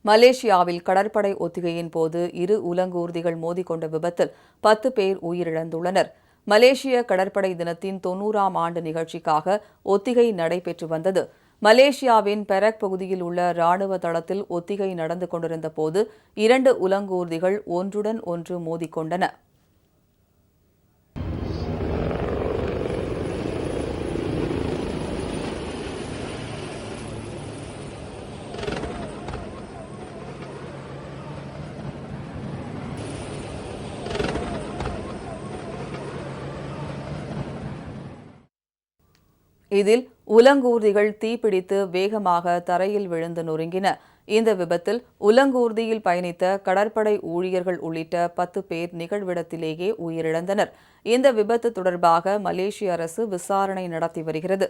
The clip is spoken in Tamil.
மலேசியாவில் கடற்படை ஒத்திகையின் போது இரு உலங்கூர்திகள் மோதிக்கொண்ட விபத்தில் 10 பேர் உயிரிழந்துள்ளனர். மலேசிய கடற்படை தினத்தின் 90ஆம் ஆண்டு நிகழ்ச்சிக்காக ஒத்திகை நடைபெற்று வந்தது. மலேசியாவின் பெரக் பகுதியில் உள்ள ராணுவ தளத்தில் ஒத்திகை நடந்து கொண்டிருந்த போது 2 உலங்கூர்திகள் ஒன்றுடன் ஒன்று மோதிக்கொண்டன. இதில் உலங்கூர்திகள் தீப்பிடித்து வேகமாக தரையில் விழுந்து நொறுங்கின. இந்த விபத்தில் உலங்கூர்தியில் பயணித்த கடற்படை ஊழியர்கள் உள்ளிட்ட 10 பேர் நிகழ்விடத்திலேயே உயிரிழந்தனர். இந்த விபத்து தொடர்பாக மலேசிய அரசு விசாரணை நடத்தி வருகிறது.